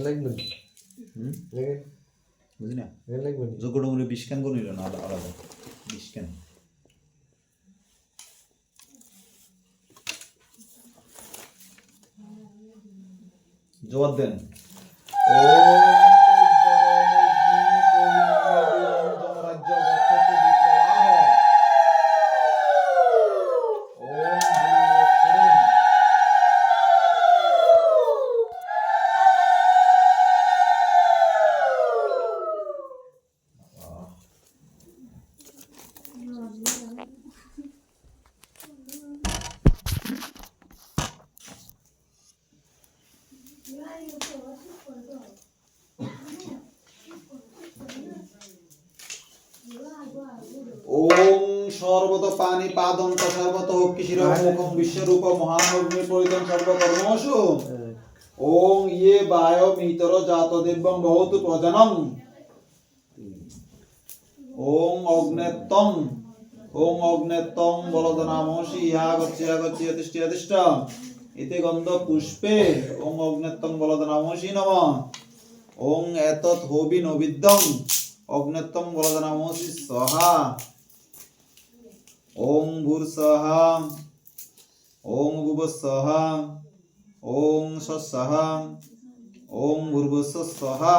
লাগবে বুঝি না লাগবে যোগ্য ডুমুরে বিষ্কান করে নিল না আলাদা বিষ্কান জবাব দেন ওম সর্বত পানি পাদন্ত সর্বত কিশির মুখম বিশ্বরূপ মহান অগ্নি পরিতম সর্বকর্মসু ওম ইয়ে বায় মিতর জাত দিব্যং বহুত প্রজনম ওম অগ্নেত্তম বলদনামসি ইহা গচ্ছি তিষ্ঠ ইতি গন্ধ পুষ্পে ওম অগ্নেত্তম বলদনামসি নমঃ ওম এতৎ হোবি নবিদ্যং অগ্নেত্তম বলদনামসি স্বাহা ওম ভূর্স্বাহা ওম ভুবস্বাহা ওম স্বস্বাহা ওম ভূর্ভুবস্বাহা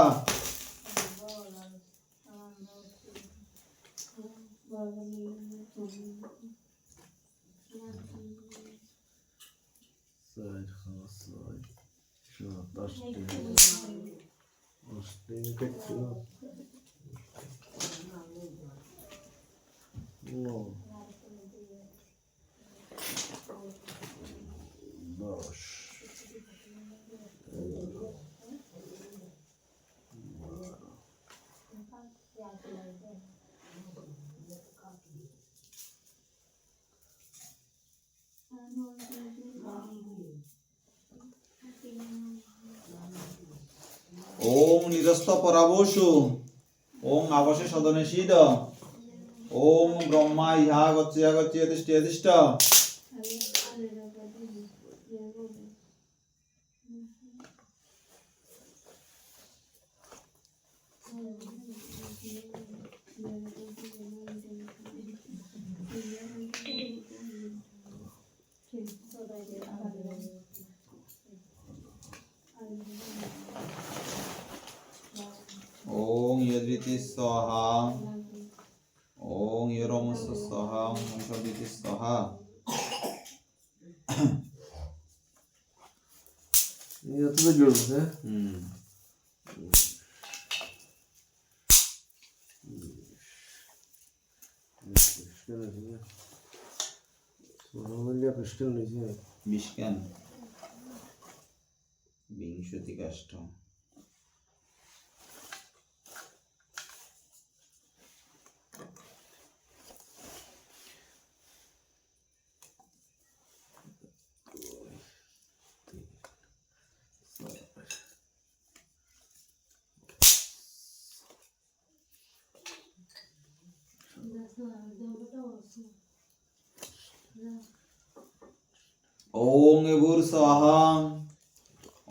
ওম নিরস্ত পরাবসু ওম আবশে সদনে শীদ ওম ব্রহ্মা ইহা গচ্ছি তিষ্ঠ ওম ইয়দ্রিতি স্বাহা ওম ইয়রমস স্বাহা ওম সদিতি স্বাহা ये तो जोड़ है क्रिस्टल नहीं বিষ্কান বিংশতি কাষ্ঠ ওং ভূর্স্বাহা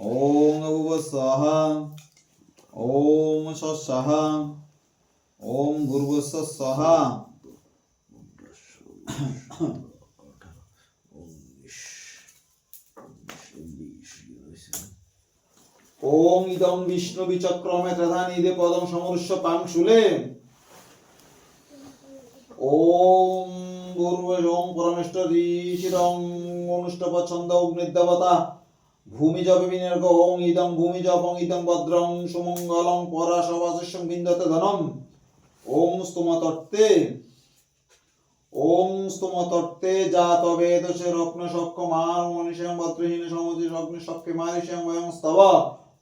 ওং ভুবস্বাহা ওম স্বস্বাহা ওম ভূর্ভুবস্বাহা ওং ইদং বিষ্ণু বিচক্রমে ত্রধানিদে পদং সমুষ্য পাংশুলে ওম ভূর্ভুবং পরমেশ্বর ঋষিরং অনুষ্ঠব ছন্দ অগ্নিদেবতা ভূমিজ বিনির্গ ওং ইদং ভূমিজপং ইদং ভদ্রং সুমঙ্গলং পরাশবাসস্যং বিন্দতে ধনম ওং স্তোমতর্তে জাত বেদসে রত্ন সক্ষ মান মনীষং ভদ্রহীন সমুদ্র অগ্নি সক্কে মারিষং বয়ং স্তব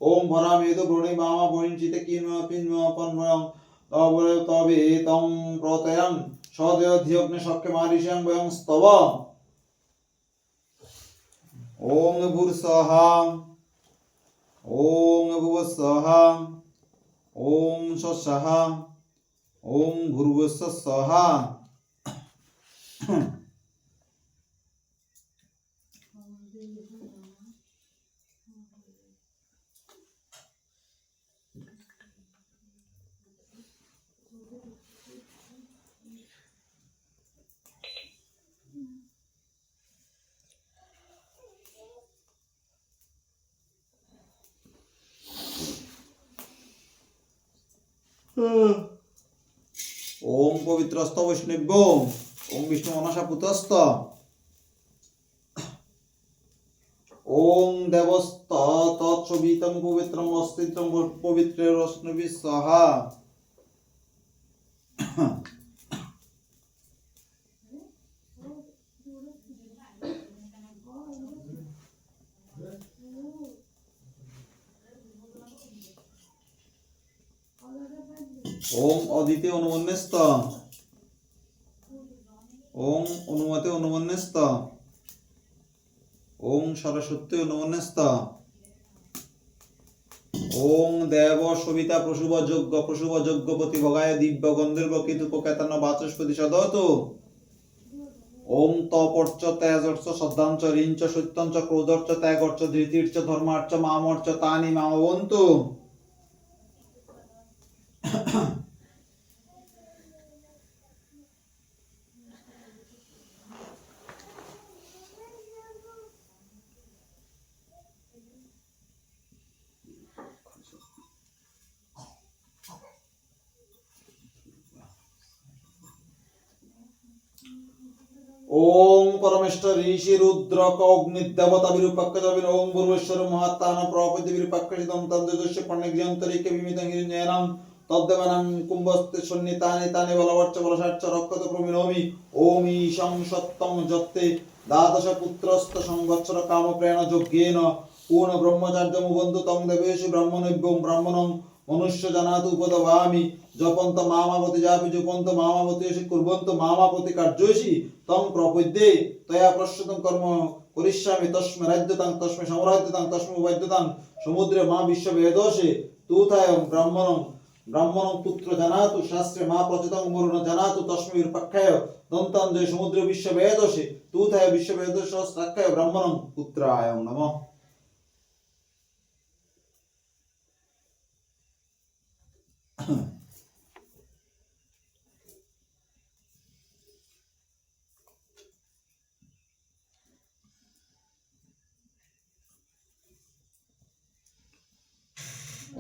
ওং ভরামেদু ব্রণি মামা বহিঞ্চিতে কিন্মপন্ময়ং তবে তং প্রতয়ং সদয়ধিয়গ্নি সক্কে মারিষং বয়ং স্তব ওং ভূর্স্বাহা ওং ভুবস্বাহা ওং স্বস্বাহা ओम भूर्भुवस्सुः स्वाहा। ओम पवित्रस्त वैष्णव्यो ओम विष्णु मनसा पुतस्त ओम देवस्त तत्सवितं पवित्रं अस्तित्वं पवित्रे रश्मि स्वाहा। ओम अदिते अनुमन्यस्त ओम अनुमते अनुमन्यस्त ओम सरस्वती अनुमन्यस्त ओम देव सविता प्रसुव यज्ञपति भगाय दिव्य गंधर्व केतुपकेतन वाचस्पति सदतु ओम तपर्च तेजर्च श्रद्धांच रींच सत्यंच क्रोधर्च त्यागर्च धृतिर्च धर्मार्च मामर्च तानि मामवन्तु। ओम परमेश्वर ऋषि रुद्र अग्नि देवता विरूपक्ष ओम भुवनेश्वर महात्तान प्रपति विरूपक्षितम तद्दृश्य पण्यग्रंतरिके विमितं हिरण्येनं तद्देवानां कुंभस्ते सन्नितानि तानि बलवर्च बलशाच्च रक्षत प्रमिनोमि। ओम ईशं सत्तं जत्ते द्वादश पुत्रस्त संवत्सर कामप्रेण यज्ञेन पूर्ण ब्रह्मचार्यमुबन्धु तं देवेषु ब्राह्मणेभ्यो ब्राह्मणं मनुष्य जानातु उपदवामि जपन्त मामावति जापि जपन्त मामावति कुर्वन्त मामावति कार्योषि तं प्रपद्ये तया प्रश्रुतं कर्म करिष्यामि तस्मै राज्यतां तस्मै सम्राज्यतां तस्मै वैद्यतां समुद्रे मा विश्ववेदोषे तूथायं ब्राह्मणं पुत्र जानातु शास्त्रे मा प्रचितं वरुण जानातु तस्मै विरूपाख्याय दन्ताञ्जय समुद्रे विश्ववेदोषे तूथाय विश्ववेदोषे साख्याय ब्राह्मणं पुत्राय नमः।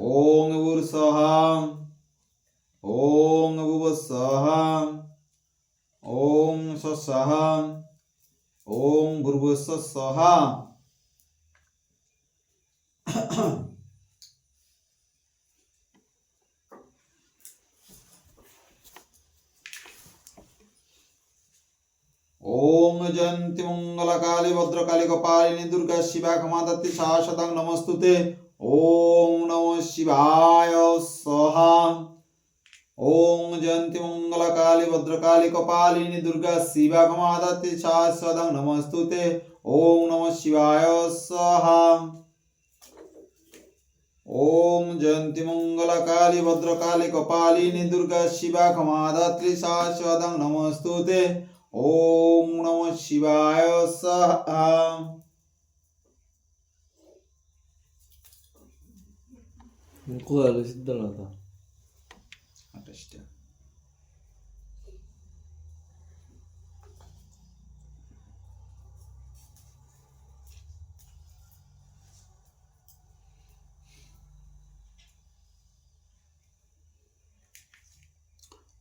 ओम भूर्सहा ओम भुवस्सहा ओम स्वस्सहा ओम भूर्भुवस्सहा। ओम जयंती मंगलकाली भद्रकाली कपालिनी दुर्गा शिवा क्षमादत्ति शाश्वतं नमस्तुते। ओम नमः शिवाय स्वाहा। ओम जयंती मंगलकाली भद्रकाली कपालिनी दुर्गा शिवा क्षमादत्ति शाश्वतं नमस्तुते। ओम नमः शिवाय स्वाहा। ओम जयंती मंगलकाली भद्रकाली कपालिनी दुर्गा शिवा क्षमादत्ति शाश्वतं नमस्तुते। ओम नमः शिवाय स्वाहा। कोणाला सिद्धनाथ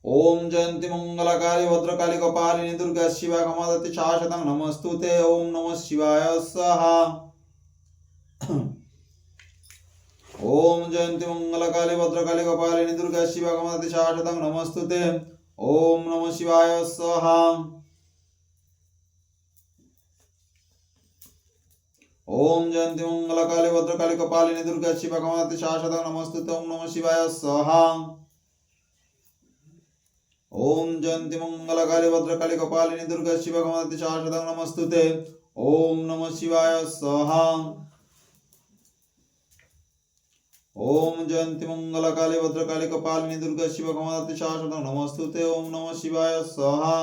ओम जयंती मंगलकाली भद्रकाली कपालिनी दुर्गा शिवा क्षमादत्ति शाश्वतं नमस्तुते। ओम नमः शिवाय स्वाहा। ओम जयंती मंगलकाली भद्रकाली कपालिनी दुर्गा शिवा क्षमादत्ति शाश्वतं नमस्तुते। ओम नमः शिवाय स्वाहा। ओम जयंती मंगलकाली भद्रकाली कपालिनी दुर्गा शिवा क्षमादत्ति शाश्वतं नमस्तुते। ओम नमः शिवाय स्वाहा। ओम जयंती मंगलकाली भद्रकाली कपालिनी दुर्गा शिवा क्षमादत्ति शाश्वतं नमस्तुते। ओम नमः शिवाय स्वाहा। ओम जयंती मंगला काली भद्रकाली कपालिनी दुर्गा शिव कमलति शाश्वतं नमस्तुते ओम नमः शिवाय स्वाहा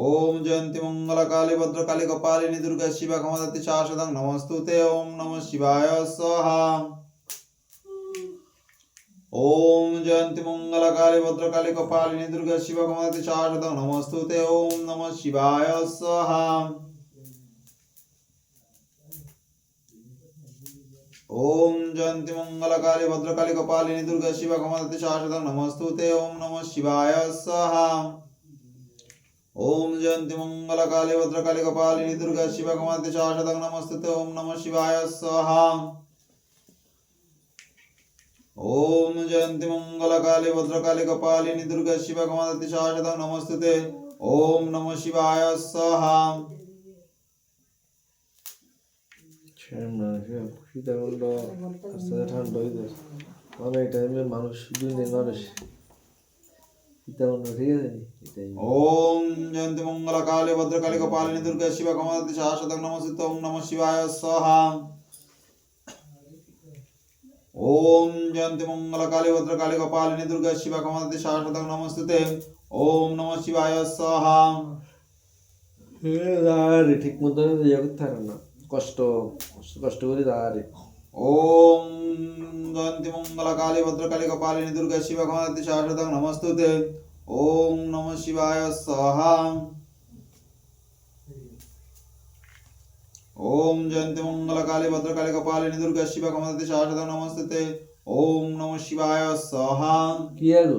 ओम जयंती मंगला काली भद्रकाली कपालिनी दुर्गा शिव कमलति शाश्वतं नमस्तुते ओम नमः शिवाय स्वाहा ओम जयंती मंगला काली भद्रकाली कपालिनी दुर्गा शिव कमलति शाश्वतं नमस्तुते ओम नमः शिवाय स्वाहा ओम जयंती मंगला काली भद्रकाली कपालिनी दुर्गा शिव कमलति शाश्वतं नमस्तुते ओम नमः शिवाय स्वाहा ओम जयंती मंगला काली भद्रकाली कपालिनी दुर्गा शिव कमलति शाश्वतं नमस्तुते ओम नमः शिवाय स्वाहा ओम जयंती मंगला काली भद्रकाली कपालिनी दुर्गा शिव कमलति शाश्वतं नमस्तुते ओम नमः शिवाय स्वाहा সীতাকুণ্ড আস্তে আস্তে ঠান্ডা হয়ে যাচ্ছে মানে এই টাইমে মানুষ দুই দিন মানুষ সীতাকুণ্ড ঠিক আছে এটাই ओम जयंती मंगला काली भद्रकाली कपालिनी दुर्गा शिव कमलति शाश्वतं नमस्तुते ओम नमः शिवाय स्वाहा ओम जयंती मंगला काली भद्रकाली कपालिनी दुर्गा शिव कमलति शाश्वतं नमस्तुते ओम नमः शिवाय स्वाहा আর ঠিক মতো ইয়ে করতে পারে না কষ্ট কষ্ট করে দাঁড়ারে ओम जयंती मंगला काली भद्रकाली कपालिनी दुर्गा शिव कमलति शाश्वतं नमस्तुते ओम नमः शिवाय स्वाहा ओम जयंती मंगला काली भद्रकाली कपालिनी दुर्गा शिव कमलति शाश्वतं नमस्तुते ओम नमः शिवाय स्वाहा কি আর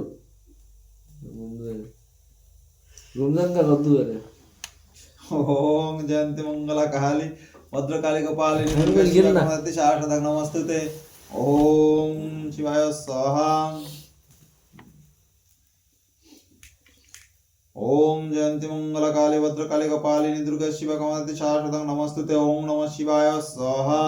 রমজান का কত করে ओम जयंती मंगला काली भद्रकाली कपालिनी हनुमान दुर्गा शिव गिरना। कमलति शाश्वतं नमस्तुते ओम शिवाय स्वाहा ओम जयंती मंगला काली भद्रकाली कपालिनी दुर्गा शिव कमलति शाश्वतं नमस्तुते ओम नमः शिवाय स्वाहा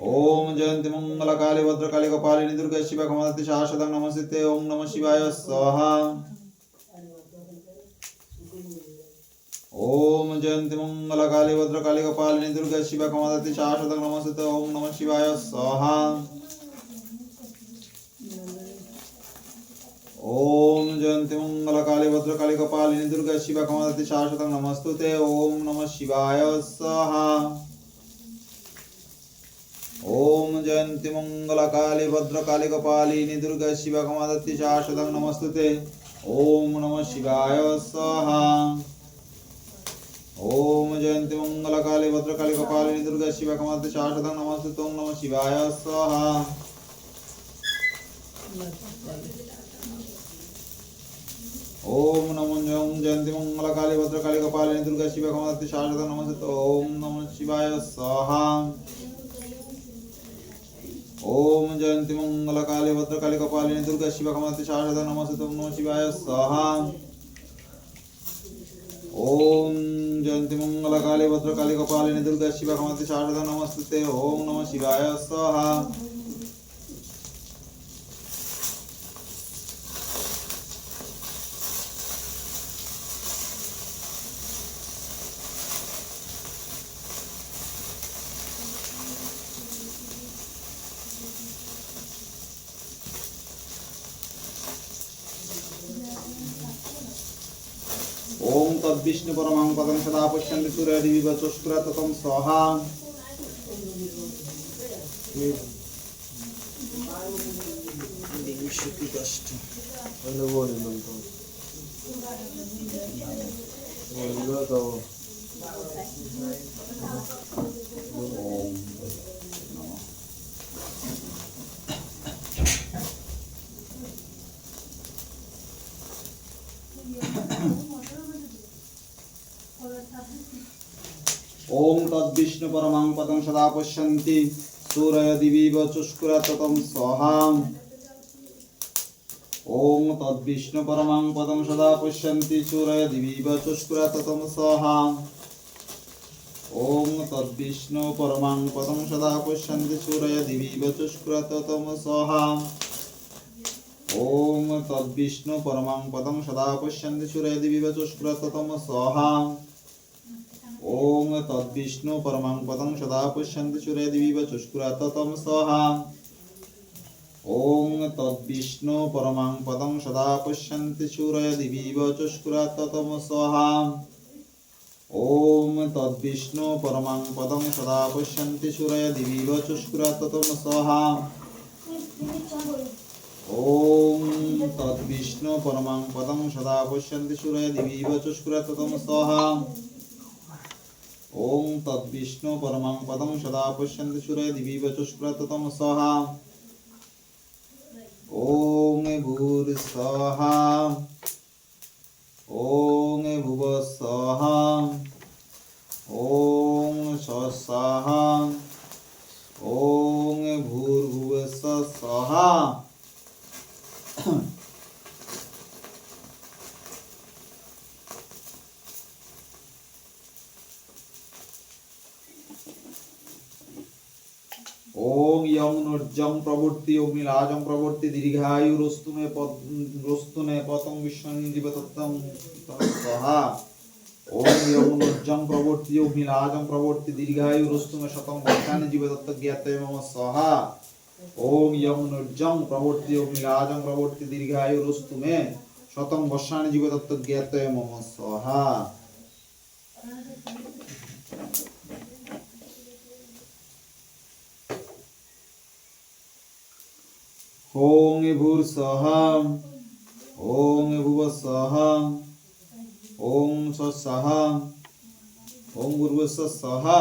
ओम जयंती मंगला काली भद्रकाली कपालिनी दुर्गा शिव कमलति शाश्वतं नमस्तुते ओम नमः शिवाय स्वाहा ओम जयंती मंगला काली भद्रकाली कपालिनी दुर्गा शिव कमलति शाश्वतं नमस्तुते ओम नमः शिवाय स्वाहा ओम जयंती मंगला काली भद्रकाली कपालिनी दुर्गा शिव कमलति शाश्वतं नमस्तुते ओम नमः शिवाय स्वाहा ओम जयंती मंगला काली भद्रकाली कपालिनी दुर्गा शिव कमलति शाश्वतं नमस्तुते ओम नमः शिवाय स्वाहा ओम जयंती मंगला काली भद्रकाली कपालिनी दुर्गा शिव कमलति शाश्वतं नमस्तुते ओम नमः शिवाय स्वाहा ओम जयंती मंगला काली भद्रकाली कपालिनी दुर्गा शिव कमलति शाश्वतं नमस्तुते ओम नमः शिवाय स्वाहा ओम नमो जयंती मंगला काली भद्रकाली कपालिनी दुर्गा शिव कमलति शाश्वतं नमस्तुते ओम नमः शिवाय स्वाहा ओम जयंती मंगला काली भद्रकाली कपालिनी दुर्गा शिव कमलति शाश्वतं नमस्तुते ओम नमः शिवाय स्वाहा ओम जयंती मंगला काली भद्रकाली कपालिनी दुर्गा शिव कमलति शाश्वतं नमस्तुते ओम नमः शिवाय स्वाहा ओम तद्विष्णु परमं पदं सदा पश्यन्ति सूर्यादिविव चक्षुराततं स्वाहा মানে বললাম তো বললো তো ओम तद्विष्णु परमं पदं सदा पश्यन्ति सूरय दिवीव चुष्कुराततं स्वाहा ओम तद्विष्णु परमं पदं सदा पश्यन्ति सूरय दिवीव चुष्कुराततं स्वाहा ओम तद्विष्णु परमं पदं सदा पश्यन्ति सूरय दिवीव चुष्कुराततं स्वाहा ओम तद्विष्णु परमं पदं सदा पश्यन्ति सूरय दिवीव चुष्कुराततं स्वाहा ओम तद्विष्णु परमं पदं सदा पश्यन्ति सूरय दिवीव चुष्कुराततं स्वाहा ओम तद्विष्णु परमं पदं सदा पश्यन्ति सूरय दिवीव चुष्कुराततं स्वाहा ओम तद्विष्णु परमं पदं सदा पश्यन्ति सूरय दिवीव चुष्कुराततं स्वाहा ओम तद्विष्णु परमं पदं सदा पश्यन्ति सूरय दिवीव चुष्कुराततं स्वाहा ओम तद्विष्णु परमं पदं सदा पश्यन्ति सूरय दिवीव चुष्कुराततं स्वाहा ओम भूर्स्वाहा ओम भुवस्वाहा ओम स्वस्वाहा ओम भूर्भुवस्सः स्वाहा ओम यं नुर्जं प्रवृत्ति अग्निराजं प्रवृत्ति दीर्घायुरस्तु मे पतं विश्वं जीवतत्तं स्वाहा ओम यं नुर्जं प्रवृत्ति अग्निराजं प्रवृत्ति दीर्घायुरस्तु मे शतं वर्षाणि जीवतत्तं ज्ञातये मम स्वाहा ओम यं नुर्जं प्रवृत्ति अग्निराजं प्रवृत्ति दीर्घायुरस्तु मे शतं वर्षाणि जीवतत्तं ज्ञातये मम स्वाहा ओम भूर्स्वाहा ओम भुवस्वाहा ओम स्वस्वाहा ओम भूर्भुवस्सः स्वाहा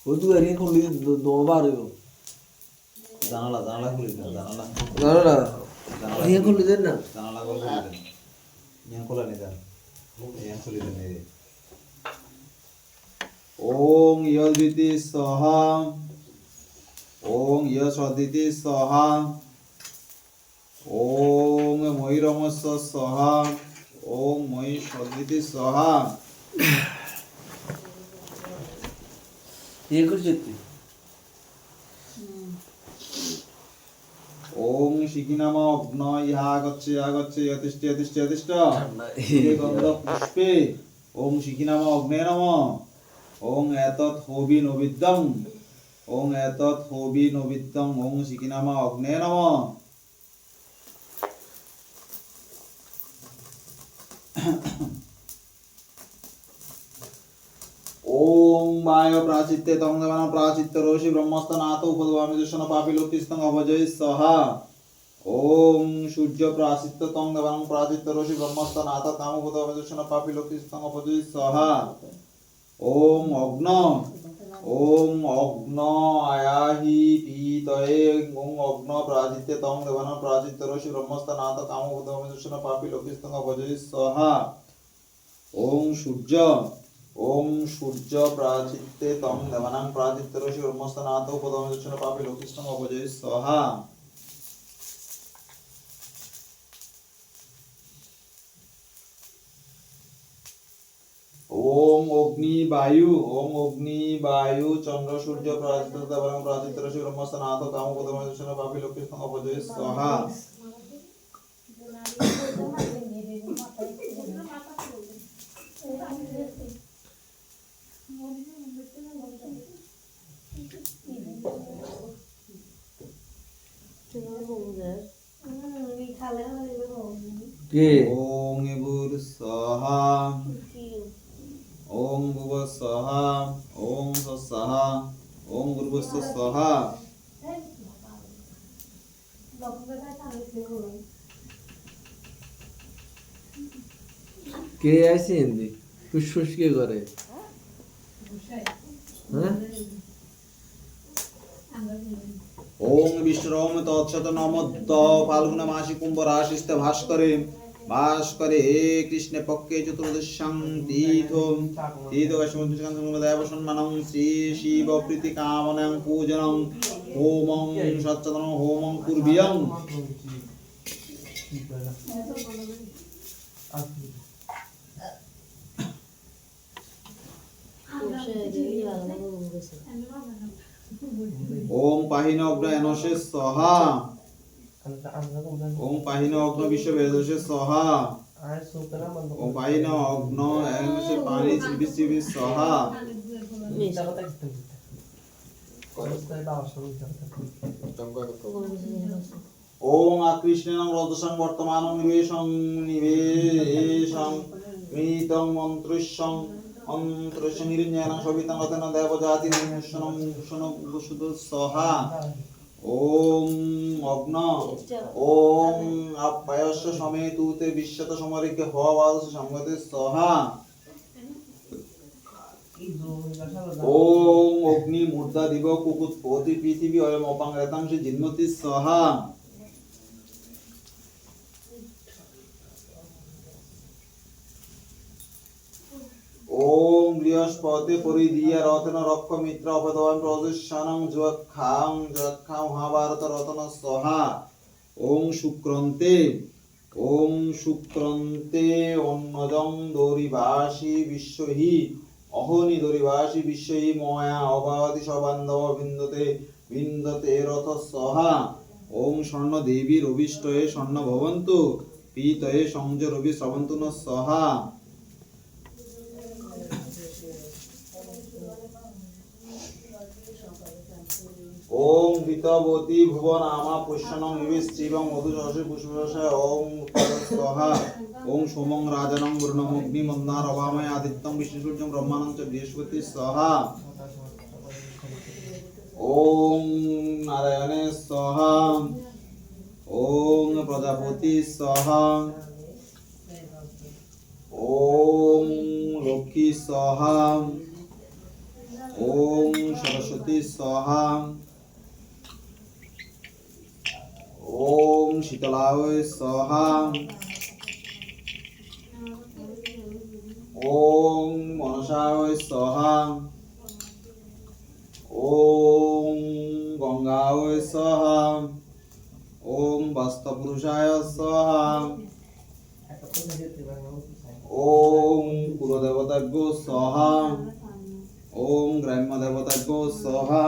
ওদু এরিয়ে খুলি দুবার জানালা খুলে দাও জানালা না না এরিয়ে খুলি দেন না জানালা খুলে দেন ইয়ান খোলা নে দেন ইয়ান খুলে দেন এই ওম ইয়দ্বিতি স্বাহা ওম ইয়স্বদিতি স্বাহা ওম ময়ূরমস্য স্বাহা ওম ময়ূষদ্বিতি স্বাহা ये कुछ जितनी ओम शिखिनाम अग्न यागच्छे यतिष्ठ ये गंध पुष्पे ओम शिखिनाम अग्ने नमः ओम एतत् होबि नोविद्यं ओम एतत् होबि नोविद्यं ओम शिखिनाम अग्ने नमः ओम वाय प्राचित्ते तं देवानां प्राचित्त रोषि ब्रह्मस्तनाथ उपद्वामि दर्शन पापी लोकिस्तं अभजय स्वाहा ओम सूर्य प्राचित्त तं देवानां प्राचित्त रोषि ब्रह्मस्तनाथ काम उपद्वामि दर्शन पापी लोकिस्तं अभजय स्वाहा ओम अग्न आयाहि पीतये ओम अग्न प्राचित्ते तं देवानां प्राचित्त रोषि ब्रह्मस्तनाथ काम उपद्वामि दर्शन पापी लोकिस्तं अभजय स्वाहा ओम सूर्य प्राचित्ते तं देवानां प्राचित्त रोषि ब्रह्मस्तनाथ उपद्वामि दर्शन पापी लोकिस्तं अभजय स्वाहा ओम अग्नि वायु चंद्र सूर्य प्राचित्ते देवानां प्राचित्त रोषि ब्रह्मस्तनाथ काम उपद्वामि दर्शन पापी लोकिस्तं अभजय स्वाहा के ओम भूर्स्वाहा ओम भुवस्वाहा ओम स्वस्वाहा স্বাহা কে আছে হিন্দি ফুসফুস কে করে হ্যাঁ ওম বিষ্ণুরোম তৎসত নমোদ্দ ফাল্গুন মাসি কুম্ভ রাশিস্তে ভাস করে হে কৃষ্ণ পক্ষে চতুর্দশাং তীর্থ দেব সম্মানং শ্রী শিব প্রীতি কামনাং পূজনং হোমং সচ্চদন হোমং কুর্বিয়ং ওম পাহিন অগ্ন এনসে স্বাহা ওম পাহিন অগ্ন বিশ্ব বেদসে স্বাহা ওম পাহিন অগ্ন এনসে পানি চিবি চিবি স্বাহা ওম আকৃষ্ণেন রজসং বর্তমানং নিবেশং মৃতং মন্ত্রস্যং অন্তরস্য নিরঞ্জনং সবিতাং রতেন দেবজাতি নিঃশনং ভূষণং বসুদ স্বাহা ওম অগ্ন ওম আপ্যায়স্য সমেতুতে বিশ্বত সমরিকে হওয়াস সংগতে স্বাহা ওম অগ্নি মূর্ধা দিব কুকুত পতি পৃথিবী অয়ম অপাং রেতাংশ জিন্মতি স্বাহা ওম বৃহস্পতি পরিধিয়া রত্ন রক্ষ মিত্র অপদবান প্রজস্যানং যক্ষাং মহাভারত রত্ন স্বাহা ওম শুক্রন্তে অন্নজং দরিবাসী বিশ্বহি অহনি দরিবাসী বিশ্বহি ময়া অবাধি সবান্ধব বিন্দতে রথ স্বাহা ওম স্বর্ণ দেবী রবিষ্টয়ে স্বর্ণ ভবন্তু পীতয়ে সংজ রবি শ্রবন্তু ন স্বাহা ওম বিতবতী ভুবন আমা পুষ্যনং নিবিশ্চিবং মধুশসে পুষ্পশসে ওম স্বাহা ওম সোমং রাজনং বৃণমগ্নি মন্দার অভাময় আদিত্যং বিষ্ণুসূর্যং ব্রহ্মাণং চ বৃহস্পতি স্বাহা ওম নারায়ণে স্বাহা ওম প্রজাপতি স্বাহা ওম লক্ষ্মী স্বাহা ওম সরস্বতী স্বাহা ওম শীতলায় স্বাহা ওম মনসায় স্বাহা ওম গঙ্গায় স্বাহা ওম বাস্তপুরুষায় স্বাহা ওম কুলদেবতাভ্যো স্বাহা ওম গ্রাম্য দেবতাভ্যো স্বাহা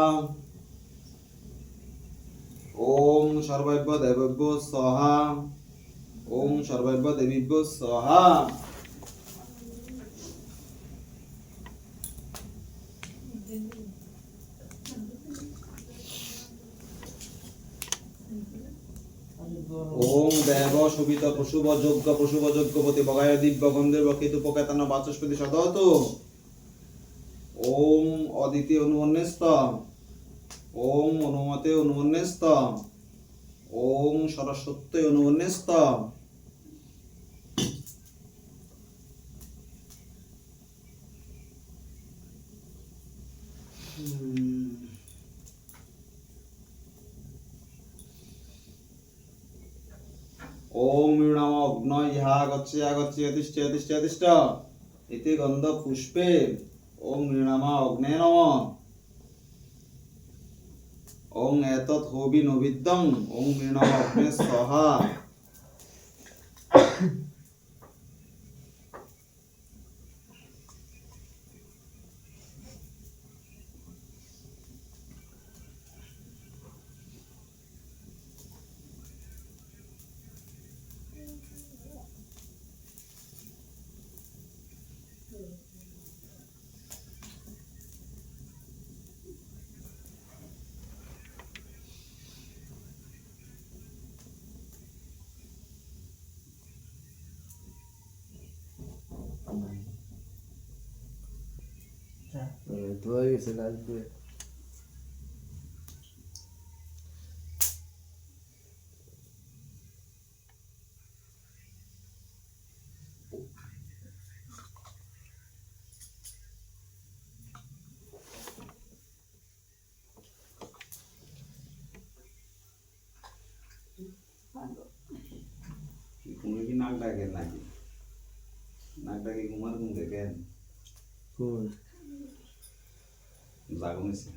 ওম সর্বৈব দেবেভ্যো স্বাহা ওম সর্বৈব দেবীভ্যো স্বাহা ওম দেব সুবিত পশুব যজ্ঞপতি বগায় দিব্য গন্ধর্ব কেতু পকেতন বাচস্পতি সদত ওম অদিতি অনুবন্যস্ত ওম অনুমতে অনুবন্যস্ত ওম সরস্বতী অনুবন্যস্ত ওম নম অগ্ন ইহা গচ্ছে তিষ্ঠ ইতি গন্ধ পুষ্পে ওম নম অগ্নে নমঃ ওম এতৎ হোবি নবিদ্যং ওম নম অগ্নে স্বাহা ধোয়া গেছে লাল দিয়ে ডাকে নাকি নাক ডাকে ঘুমার ঘুম দেখেন জাগো নিছে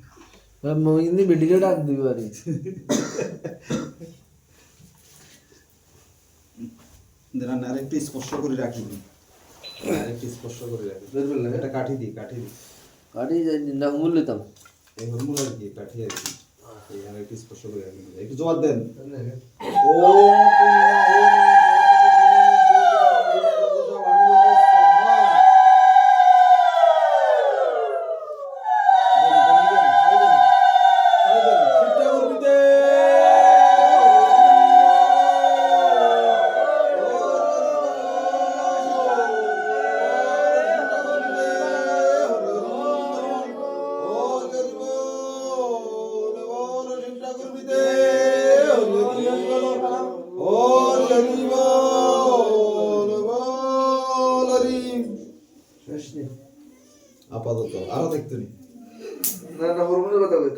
মই কিন্তু ভিডিও ডাক দিবি পারি দেনা আরেকটু স্পর্শ করে রাখি আরেকটু স্পর্শ করে রাখি এটা কাঠি দি কাটি যাই না মূল্য লইতাম এই হরমোন আর কি কাঠি আর কি এখানে একটু স্পর্শ করে রাখি একটু জবাব দেন ও আপাতত আরো দেখতে নি না হরমোনের কথা কই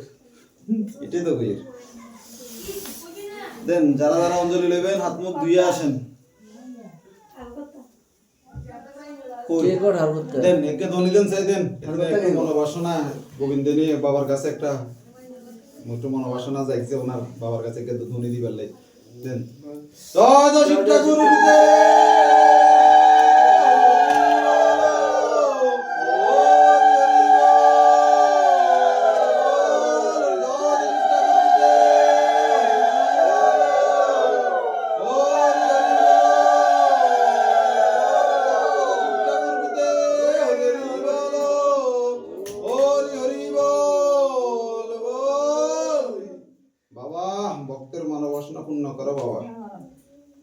এটাই তো কই দেন যারা যারা অঞ্জলি নেবেন হাত মুখ ধুইয়া আসেন কে কর হাল করতে দেন একে ধ্বনি দেন চাই দেন একটু মনোবাসনা গোবিন্দ নিয়ে বাবার কাছে একটা একটু মনোবাসনা যাইছে ওনার বাবার কাছে একে ধ্বনি দিবার লাই দেন জয় জয় শিব ঠাকুর বাবা ভক্তের মনোবাসনা পূর্ণ করো বাবা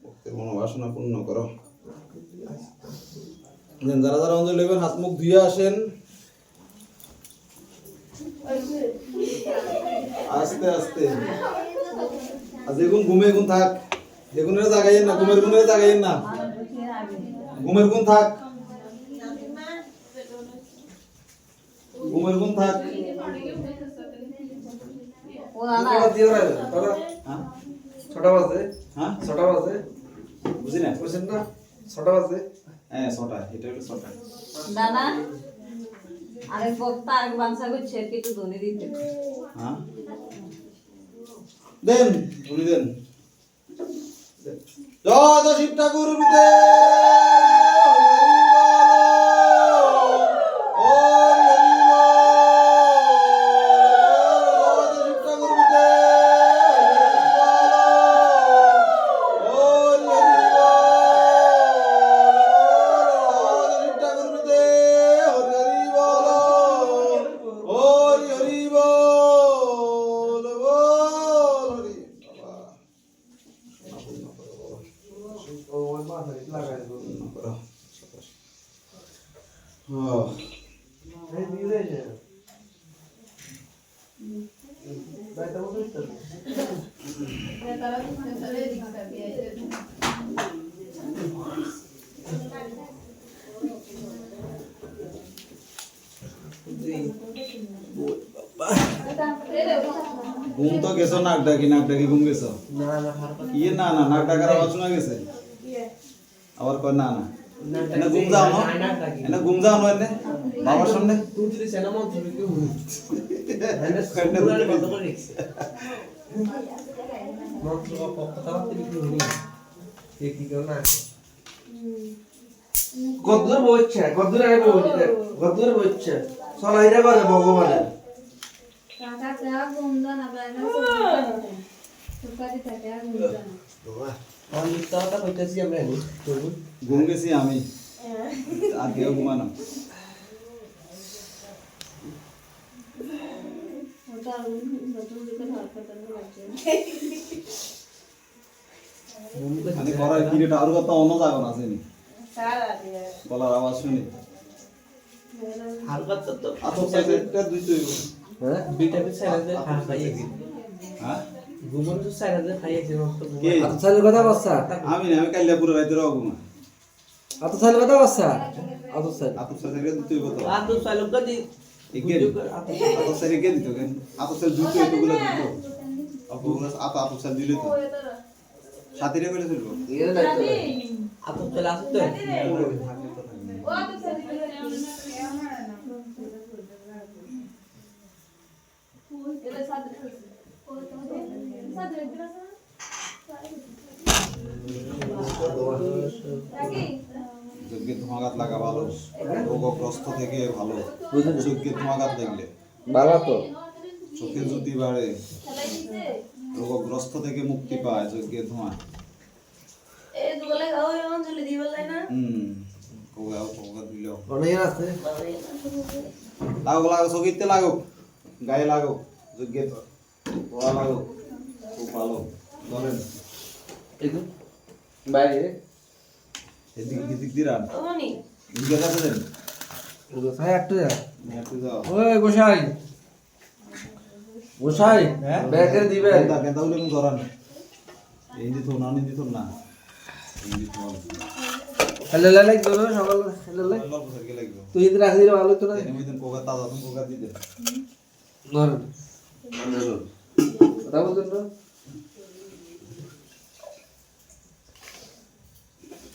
ভক্তের মনোবাসনা পূর্ণ করো যারা যারা অঞ্জলি নেবেন হাত মুখ ধুয়ে আসেন আস্তে আস্তে আজ এগুন ঘুমে গুণ থাক এগুনের জাগাইয়েন না ঘুমের গুণের জাগাইয়েন না ঘুমের গুণ থাক ঘুমের গুণ থাক ছটা বাজে হ্যাঁ ছটা বাজে বুঝি না বুঝছেন না ছটা বাজে হ্যাঁ ছটা এটা হলো ছটা দাদা আরেক বক্তা আরেক বাঞ্ছা করছে কিছু ধনে দিতে হ্যাঁ দেন ধুলি দেন জয় জয় শিব ঠাকুর বিদে ঘুম তো গেছো নাক ডাকি ঘুম গেছো ইয়ে না না নাক ডাকার আওয়াজ শোনা গেছে আবার কয় না না এনে ঘুম যাও না এনে ঘুম যাও না এনে বাবার সামনে তুই যদি সেনা মন তুমি কি হুন এনে কত করে রেখেছে মন্ত্র কথা বলতে কি হুনি এ কি করো না কদ্দুর বইছে কদ্দুর আগে বইছে কদ্দুর বইছে সলাইরা করে ভগবানের কাকা যা গুমজা না বাইনা সুপারি থাকে আর গুমজা না আমি মিথ্যাটা কইতেছি আমরা নি ঘুম গেছি আমি আর কেউ ঘুমানো ওটা নতুন দিকে হারকাত লাগছে মানে করার কিরেটা আর কথা অন্য জায়গা আছে নি সারা দিয়ে গলার আওয়াজ শুনি হালকা তো আতপ সাইডটা দুই তো হ্যাঁ দুইটা পিছে আছে খাইয়েছি হ্যাঁ ঘুমন তো সাইডে খাইয়েছি মত কে আতো সালের কথা বাচ্চা আমি না আমি কাইলা পুরো রাতে রও ঘুমা আতো সালের কথা বাচ্চা আতো সাল আতপ সাইডটা দুই তো আর তো সাইলো গদি একে আতপ সাইড কে দিত কেন আতপ সাইড দুই তো এগুলো দিত অপগুলো আতপ সাইড দিলে তো সাথীরে কইলে চলবো এখানে দায়িত্ব নাই। আতর চাইলে আসত তো ও তো সাথে এটা সাথে যজ্ঞের ধোঁয়াঘাত লাগা ভালো রোগগ্রস্ত থেকে ভালো বুঝলেন? যজ্ঞের ধোঁয়াঘাত লাগলে ভালো তো চোখে জ্যোতি বাড়ে রোগগ্রস্ত থেকে মুক্তি পায় যজ্ঞের ধোঁয়া এই দুগলে গাও অঞ্জলি দিবল না কোগা দিল অনেক আছে লাগো লাগো চোখিতে লাগো গায়ে লাগো যজ্ঞের ধোঁয়া লাগো খুব ভালো ধরেন একদম বাইরে এদিকে দিক দিরান ওনি দিকে যাবে দেন গোসাই একটু যা একটু যাও ওই গোসাই গোসাই ব্যাগের দিবেন কেন্দা কেন্দা উলে ধরান এই যে তো না নিদি তো না এই যে তো হেলে লাইক ধরো সকাল হেলে লাইক অল্প সাইকেল লাগবে তুই ইদ রাখি দিলে ভালো তো না এনে মধ্যে কোগা তাজা তুমি কোগা দিতে ধর কথা বলছেন না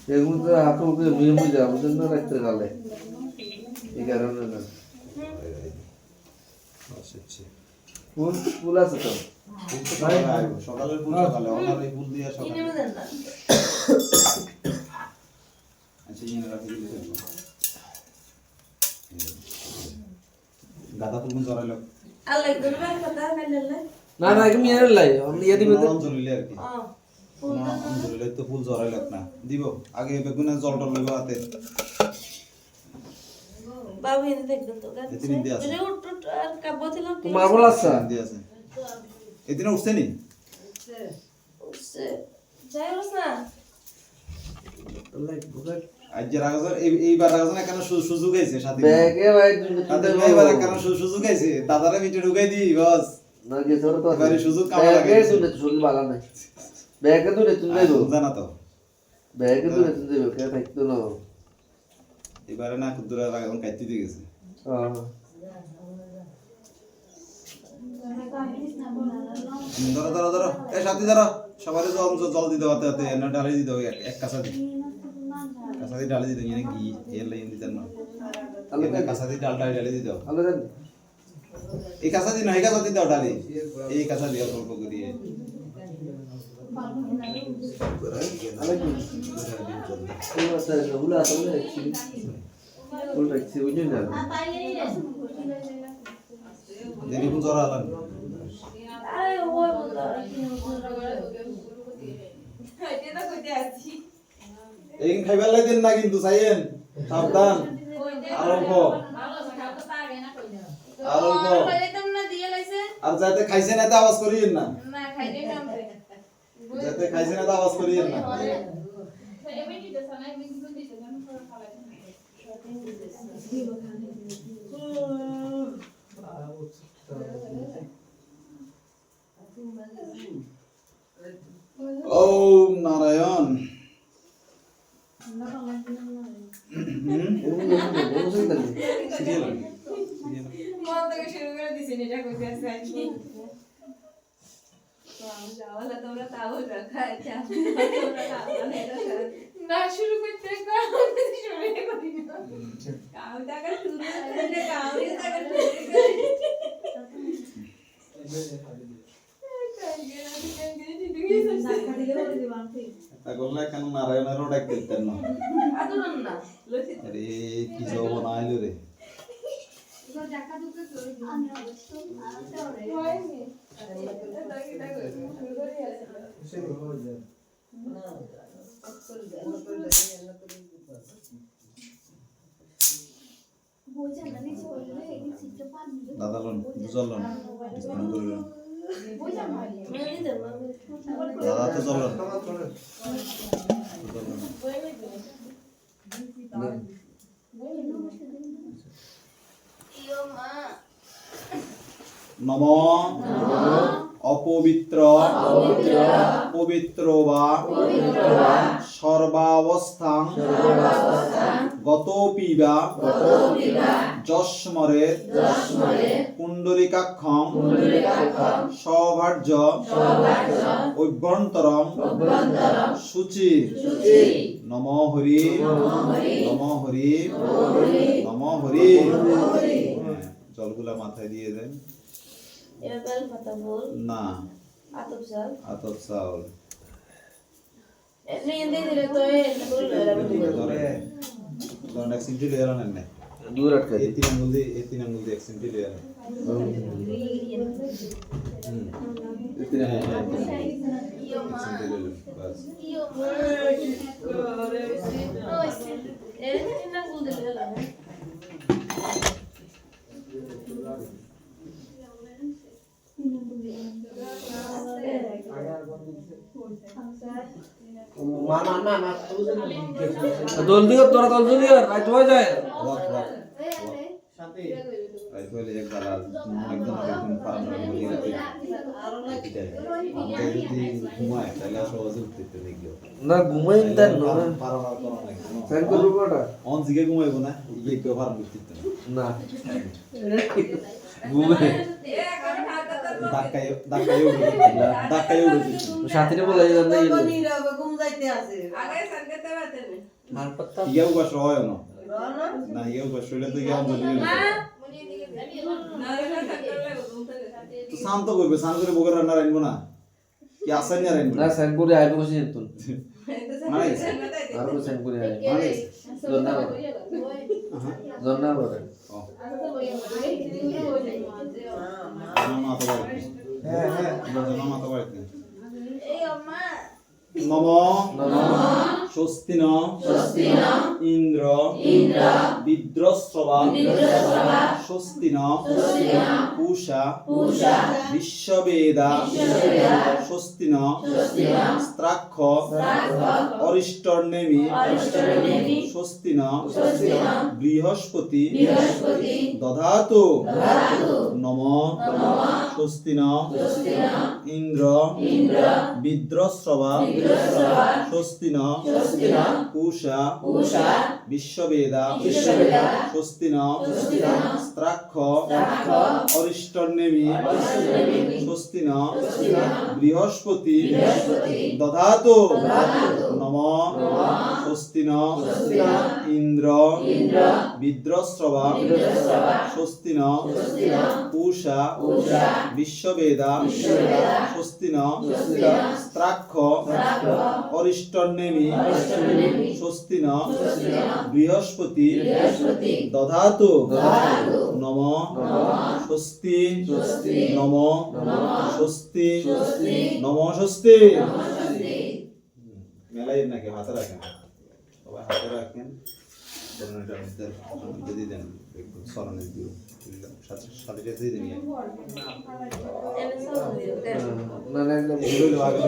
এগুলো তো আপনাকে নিয়ম বুঝা বুঝেন না রাখতে গেলে এই কারণে না আচ্ছা ফুল ফুল আছে তো সকালের ফুল সকালে ওনার এই ফুল দিয়ে সকালে কিনে দেন না আচ্ছা ইনে রাখি দিলে চলবে গাদা ফুল কোন জরাইলো আল্লাহ গুরবান কথা কাইলে না না এগুলো মিয়ার লাই আমি ইয়ে দিবে তো জলিলে আর কি ও জলিলে তো ফুল জরাইলো না দিব আগে বেগুনে জল টল লইব হাতে বাবু এনে দেখবেন তো গাছ এতিন দিয়ে আছে যে উঠ আর কাব্য ছিল কি মার্বল আছে দিয়ে আছে এদিনে উঠছে নি উঠছে যাই হোক না লাইক বুঝাই আজ যে রাগাজন এইবার রাগাজন কেন সুযোগ আইছে সাথে ব্যাগে ভাই তাদের এইবার কেন সুযোগ আইছে দাদারে মিটে ঢুকাই দি বস না গেছে ওরা তো এবারে সুযোগ কামে লাগে ব্যাগে শুনে তো শুনলে ভালো নাই ব্যাগে দূরে তুমি যাইবো জানা তো ব্যাগে দূরে তুমি যাইবো কে থাকতো না এবারে না কুদুরা রাগাজন কাইতে দিয়ে গেছে হ্যাঁ ধরো ধরো ধরো এই সাথী ধরো সবারই জল দিতে হতে হতে এনে ডালি দিতে হবে এক কাঁচা দি কাঁচা দিয়ে ডালি দিতে এনে ঘি এর লাইন দিতেন না এনে কাঁচা দিয়ে ডালটা ডালি দিতে হবে ভালো জানি এই কাঁচা দিয়ে না এই কাঁচা দিতে হবে ডালি এই কাঁচা দিয়ে অল্প করিয়ে এই মাসে হুলা আছে বলে দেখছি ফুল রাখছি বুঝলি না দেরি কোন জরা আলান আরে ও বলতো এই খাইবার লাইতেন না কিন্তু চাইয়েন সাবধান আর অল্প আর অল্প আর যাতে খাইছে না তা আওয়াজ করিয়েন না যাতে খাইছে না তা আওয়াজ করিয়েন না ওম নারায়ণ সিরিয়াল না শুরু করতে শুরু করি না কাউ টাকা শুরু করতে কাউ টাকা তা করলে কেন নারায়ণেরও ডাক দিতেন না আদরন না আরে কি যৌবন আইলো রে দাদা লোন দুজন লোন ডিসকাউন্ট করে লোন দাদা তো চলন নম অপবিত্র পবিত্র বা সর্বাবস্থাং গতোপি বা যস্মরে কুণ্ড পুণ্ডরীকাক্ষং সভার্য অভ্যন্তরম শুচি নম হরি নম হরি নম হরি। জলগুলা মাথায় দিয়ে দেন। এবার বেল পাতা বল না, আতপ চাল আতপ চাউল এমনি এনে দিলে তো এটা বললো এরা ধরেন ধরেন এক সিমটি লিয়ে আনেন না, দূর আটকে এই তিন আঙ্গুল দিয়ে এক সিমটি লিয়ে আনেন। জলদি কর, তোরা জলদি কর, রাত হয়ে যায়। রাইত হইলে এক বেলা একদম একদম পারানোর মধ্যে রাতে যদি ঘুমায় তাহলে সহজে উঠতে দেখিও না ঘুমাই দেন না, পারানোর করা নাই স্যার করবো কটা? অন জিগে ঘুমাইবো না ইয়ে কেউ পারানো উঠতে না ঘুমাই ধাক্কায় উঠে সাথীরে বলে যান না ইয়েও বাস হয় না না ইয়েও বাস হইলে তো ইয়ে অঞ্জলি তো শান্ত করবে, শান্ত করে বগের রান্না রাখবো না কি আসান না রাখবো না স্যার করে আইবো বসে যেত মানে আর বসে স্যার করে আইবো জন্না জন্না বলে নম স্বস্তি ন ইন্দ্র বিদ্রস্রবা স্বস্তি ন পূষা বিশ্ববেদা স্বস্তি ন স্ত্রাক্ষ অরিষ্টর্নেমি স্বস্তি ন বৃহস্পতি দধাতু নম স্বস্তি ন ইন্দ্র বিদ্রস্রবা স্বস্তি ন পূষা বিশ্ববেদা স্বস্তি ন স্ত্রাক্ষ অরিষ্টর্নেমি স্বস্তি ন বৃহস্পতি দধাতু নম স্বস্তি ন ইন্দ্র বিদ্রস্রবা স্বস্তি ন পূষা বিশ্ববেদা স্বস্তি ন স্ত্রাক্ষ অরিষ্টর্নেমি স্বস্তি ন বৃহস্পতি দধাতু নম স্বস্তি নম স্বস্তি নম স্বস্তি। মেলাই নাকি হাতে রাখেন, সবাই হাতে রাখেন, দিয়ে দেন একটু স্মরণে দিও সাথে সাথে দিয়ে দিন না না লইলো আগে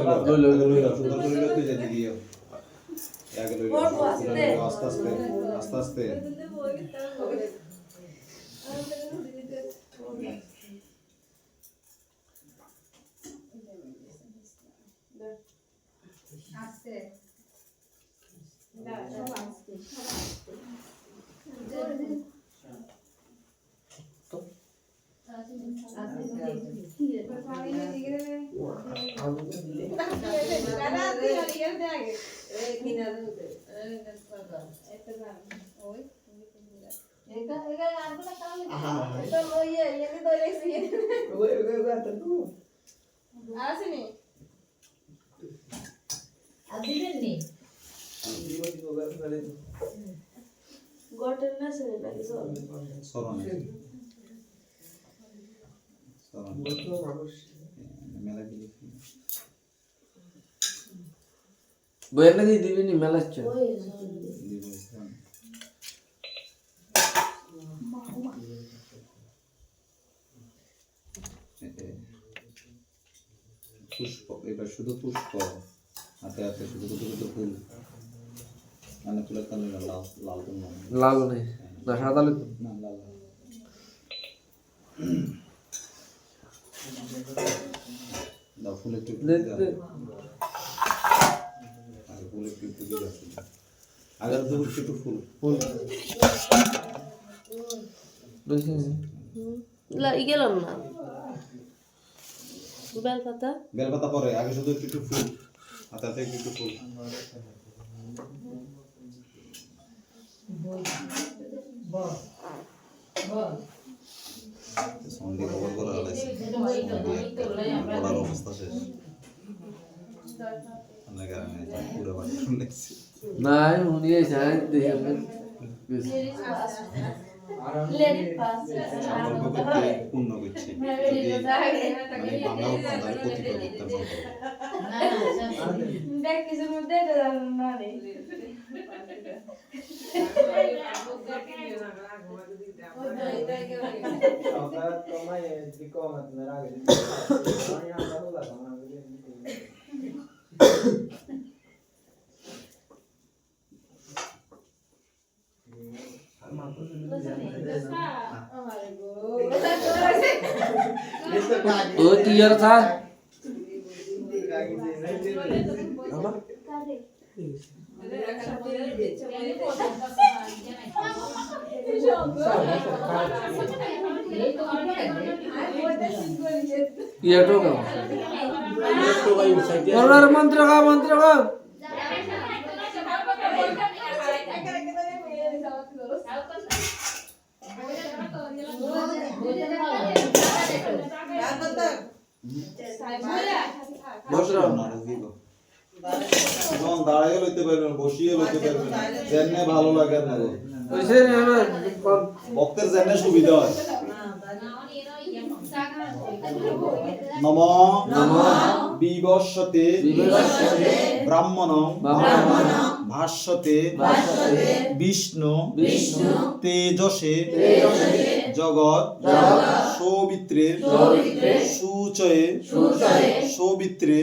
লইলো সুন্দর করে লইলো তুই যেতে গিয়ে আগে লইলো আস্তে আস্তে আস্তে আস্তে বইয়ের নাকি দিবিনি মেলাচ্ছে পুষ্প, এবার শুধু পুষ্প হাতে হাতে শুধু দুটো দুটো ফুল মানে ফুলের কালার লাল লাল কোন লাল নেই না সাদা লিখুন না লাল দাও ফুলের টুকরো আগে ফুলের টুকরো দিয়ে দাও আগে তো একটু ফুল ফুল বেশি গেলাম না বেলপাতা বেলপাতা পরে আগে শুধু একটু ফুল হাতাতে একটু ফুল সন্ধি খবর করে আলাইছে পড়ার অবস্থা শেষ আমরা কারণে পুরো বাড়ি শুনলেছি নাই উনি যাই দেখে লেডি পাস সম্পর্ক করতে পূর্ণ করছে যদি মানে বাংলা উপাদান প্রতিপদ উত্তর দেখ কিছুর মধ্যে এটা জানো না রে ओ क्लियर था ये तो का और मंत्र का যখন দাঁড়াইও লইতে পারবেন বসিয়ে লইতে পারবেন যেনে ভালো লাগে না वैसे ভক্তের যেনে সুবিধা হয় নম বিবস্বতে ব্রাহ্মণ ভাষ্যতে বিষ্ণু তেজসে জগৎ সৌমিত্রে সুচয়ে সৌমিত্রে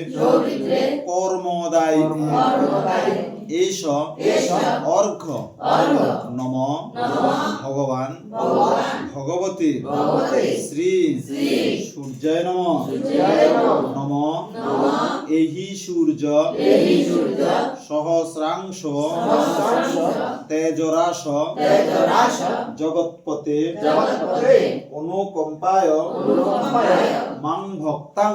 কর্মদায়ী এষ অর্ঘ্য নম ভগবান ভগবতী শ্রী সূর্যায় নম নম এহি সূর্য সহস্রাংশ তেজরাশ জগৎপতে অনুকম্পায় মাং ভক্তাং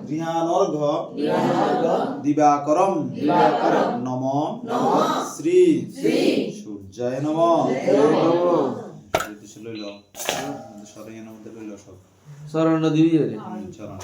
গৃহানর্ঘ্য দিবাকরম নম শ্রী সূর্যায় নম লইল সরাইয়ের মধ্যে লইল সব शरण देवी रे চরণ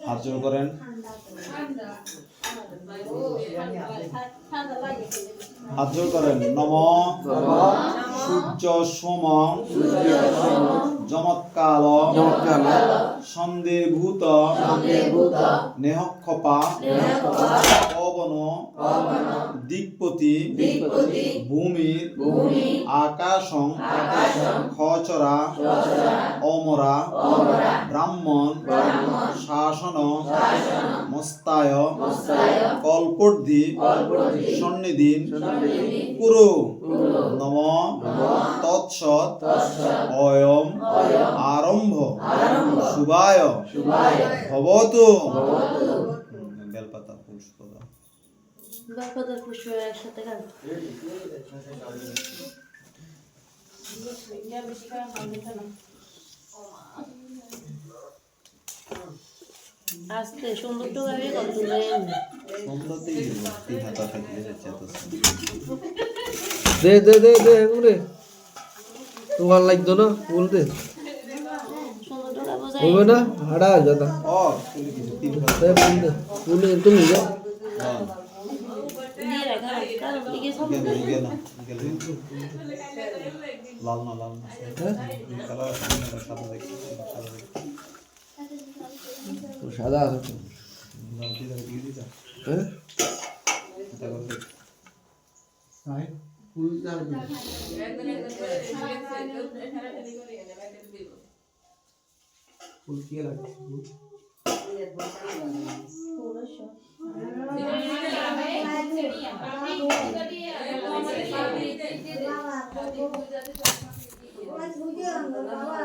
হাত জোড় করেন হাত জোড় করেন নম সূর্য সোম যমৎকাল সন্দেভূত নেহক্ষপা পবন দিকপতি ভূমির আকাশং খচরা অমরা ব্রাহ্মণ শাসন মস্তায় কল্পর্ধি সন্নিধিন কুরু নম তৎসৎ অয়ম আরম্ভ শুভায় ভবতু বেলপাতা পুষ্প বেলপাতার পুষ্প একসাথে গান আস্তে সুন্দর তো গাড়ি কত সুন্দরতেই তিন হাতা থাকলে যাচ্ছে এত दे दे दे दे रे तू वाला लाइक दो ना बोल दे সুন্দর তো বোঝাই होगा ना हड़ा आ जाता ও তিন दे बोल दे तुम ले जाओ হ্যাঁ দিয়ে রাখা কারণ দিকে সব গেল গেলে লাল না কালার সাদা দেখি সাদা দেখি ও সাদা আছে তো। লাল দিয়ে দিয়ে দিতা হ্যাঁ তারপর দেখ ফুল কি লাগে বাবা